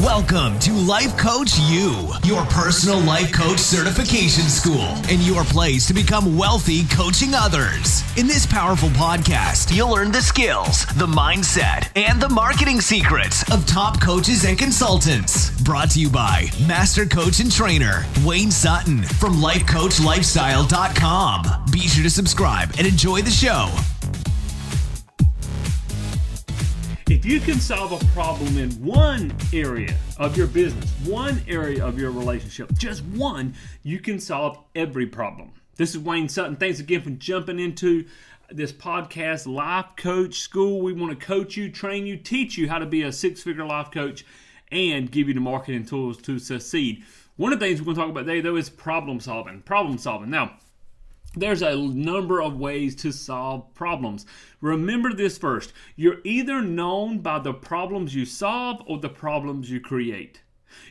Welcome to Life Coach U, your personal life coach certification school, and your place to become wealthy coaching others. In this powerful podcast, you'll learn the skills, the mindset, and the marketing secrets of top coaches and consultants. Brought to you by Master Coach and Trainer Wayne Sutton from LifeCoachLifestyle.com. Be sure to subscribe and enjoy the show. If you can solve a problem in one area of your business, one area of your relationship, just one, you can solve every problem. This is Wayne Sutton. Thanks again for jumping into this podcast, Life Coach School. We want to coach you, train you, teach you how to be a six-figure life coach and give you the marketing tools to succeed. One of the things we're going to talk about today, though, is problem solving. Now, there's a number of ways to solve problems. Remember this first. You're either known by the problems you solve or the problems you create.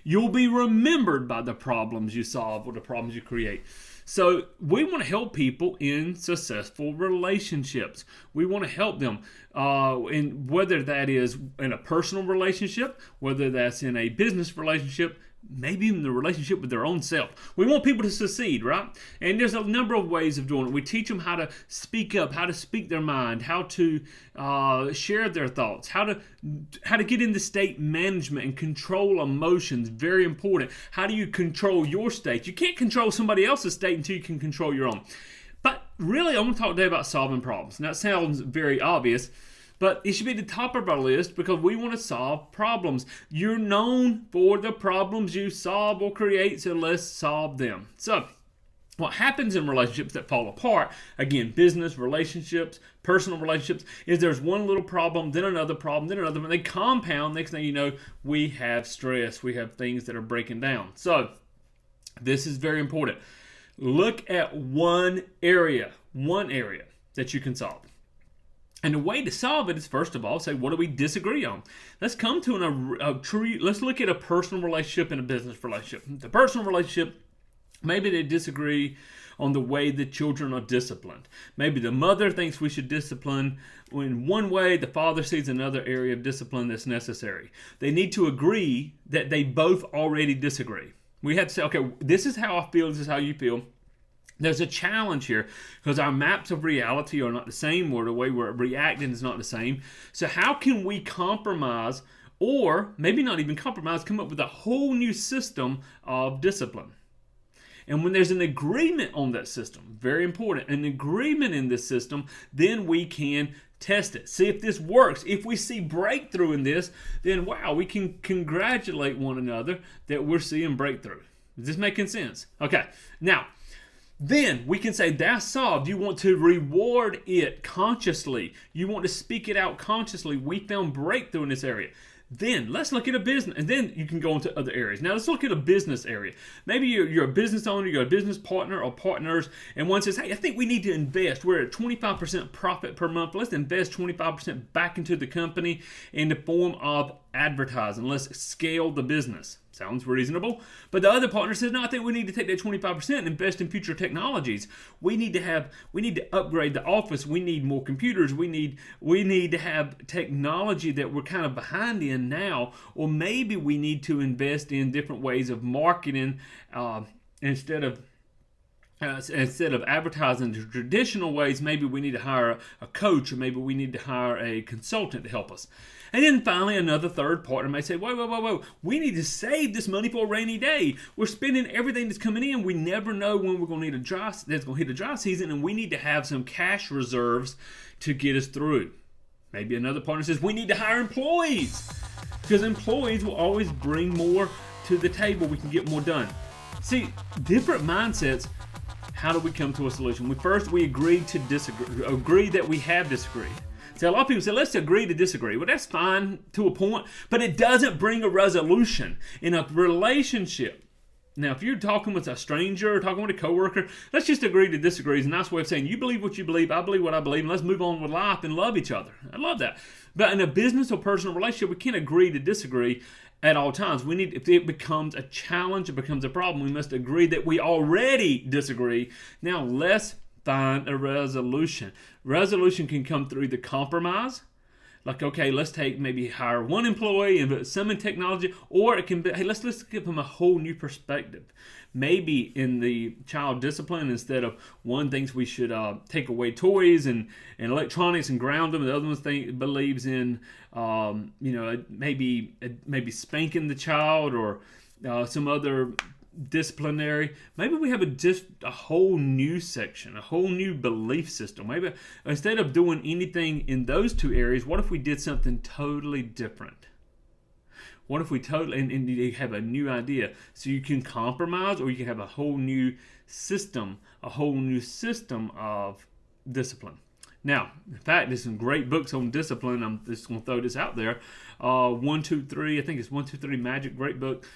You'll be remembered by the problems you solve or the problems you create. So we want to help people in successful relationships. We want to help them, in whether that is in a personal relationship, whether that's in a business relationship, maybe even the relationship with their own self. We want people to succeed, right? And there's a number of ways of doing it. We teach them how to speak up, how to speak their mind, how to share their thoughts, how to get into state management and control emotions. Very important. How do you control your state? You can't control somebody else's state until you can control your own. But really, I want to talk today about solving problems. Now, that sounds very obvious, but it should be the top of our list because we want to solve problems. You're known for the problems you solve or create, so let's solve them. So, what happens in relationships that fall apart, again, business, relationships, personal relationships, is there's one little problem, then another problem, then another, and they compound. Next thing you know, we have stress. We have things that are breaking down. So, this is very important. Look at one area that you can solve. And the way to solve it is, first of all, say, what do we disagree on? Let's come to let's look at a personal relationship and a business relationship. The personal relationship, maybe they disagree on the way the children are disciplined. Maybe the mother thinks we should discipline in one way, the father sees another area of discipline that's necessary. They need to agree that they both already disagree. We have to say, okay, this is how I feel, this is how you feel. There's a challenge here because our maps of reality are not the same, or the way we're reacting is not the same. So how can we compromise, or maybe not even compromise, come up with a whole new system of discipline? And when there's an agreement on that system, very important, an agreement in this system, then we can test it. See if this works. If we see breakthrough in this, then wow, we can congratulate one another that we're seeing breakthrough. Is this making sense? Okay, now, then we can say that's solved. You want to reward it consciously. You want to speak it out consciously. We found breakthrough in this area. Then let's look at a business, and then you can go into other areas. Now let's look at a business area. Maybe you're a business owner, you're a business partner or partners, and one says, hey, I think we need to invest. We're at 25% profit per month. Let's invest 25% back into the company in the form of advertising. Let's scale the business. Sounds reasonable. But the other partner says, no, I think we need to take that 25% and invest in future technologies. We need to upgrade the office. We need more computers. We need to have technology that we're kind of behind in now. Or maybe we need to invest in different ways of marketing instead of advertising the traditional ways. Maybe we need to hire a coach, or maybe we need to hire a consultant to help us. And then finally, another third partner may say, whoa, we need to save this money for a rainy day. We're spending everything that's coming in. We never know when we're going to need that's going to hit a dry season, and we need to have some cash reserves to get us through. Maybe another partner says, we need to hire employees, because employees will always bring more to the table. We can get more done. See, different mindsets. How do we come to a solution? We agreed to disagree, agree that we have disagreed. See, a lot of people say, let's agree to disagree. Well, that's fine to a point, but it doesn't bring a resolution in a relationship. Now, if you're talking with a stranger or talking with a coworker, let's just agree to disagree. It's a nice way of saying, you believe what you believe, I believe what I believe, and let's move on with life and love each other. I love that. But in a business or personal relationship, we can't agree to disagree at all times. If it becomes a challenge, it becomes a problem, we must agree that we already disagree. Now, let's find a resolution. Resolution can come through the compromise. Like, okay, let's maybe hire one employee and put some in technology, or it can be, hey, let's give them a whole new perspective. Maybe in the child discipline, instead of one thinks we should take away toys and electronics and ground them, the other one believes in maybe spanking the child or some other disciplinary. Maybe we have just a whole new section, a whole new belief system. Maybe instead of doing anything in those two areas, what if we did something totally different? What if we and you have a new idea? So you can compromise, or you can have a whole new system of discipline. Now, in fact, there's some great books on discipline. I'm just going to throw this out there. 1, 2, 3, I think it's 1, 2, 3 Magic, great book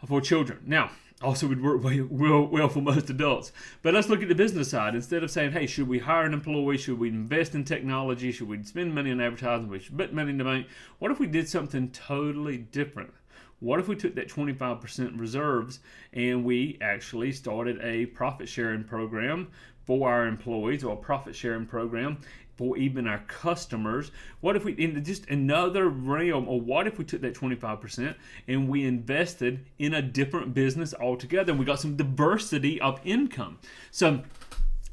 for children. Now, also would work well for most adults. But let's look at the business side. Instead of saying, hey, should we hire an employee? Should we invest in technology? Should we spend money on advertising? We should put money in the bank. What if we did something totally different? What if we took that 25% reserves and we actually started a profit sharing program for our employees, or a profit sharing program for even our customers? What if we, in just another realm, or what if we took that 25% and we invested in a different business altogether, and we got some diversity of income? So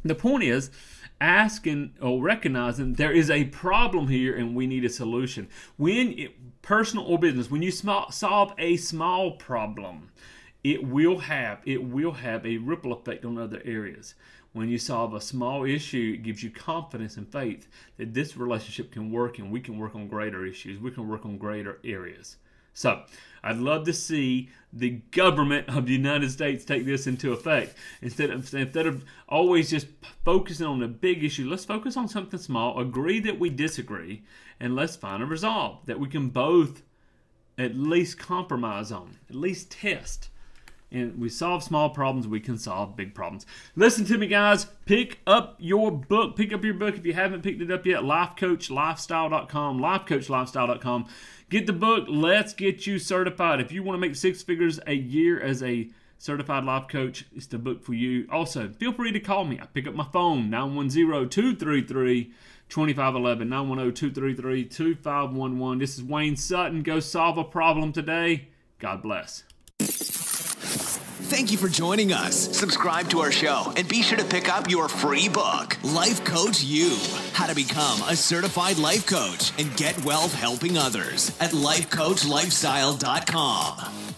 the point is asking or recognizing there is a problem here and we need a solution. Personal or business, when you solve a small problem, it will have a ripple effect on other areas. When you solve a small issue, it gives you confidence and faith that this relationship can work, and we can work on greater issues. We can work on greater areas. So I'd love to see the government of the United States take this into effect. Instead of always just focusing on the big issue, let's focus on something small, agree that we disagree, and let's find a resolve that we can both at least compromise on, at least test. And we solve small problems, we can solve big problems. Listen to me, guys. Pick up your book. Pick up your book if you haven't picked it up yet. LifeCoachLifestyle.com. LifeCoachLifestyle.com. Get the book. Let's get you certified. If you want to make 6 figures a year as a certified life coach, it's the book for you. Also, feel free to call me. I pick up my phone, 910-233-2511, 910-233-2511. This is Wayne Sutton. Go solve a problem today. God bless. Thank you for joining us. Subscribe to our show and be sure to pick up your free book, Life Coach You, How to Become a Certified Life Coach and Get Wealth Helping Others at lifecoachlifestyle.com.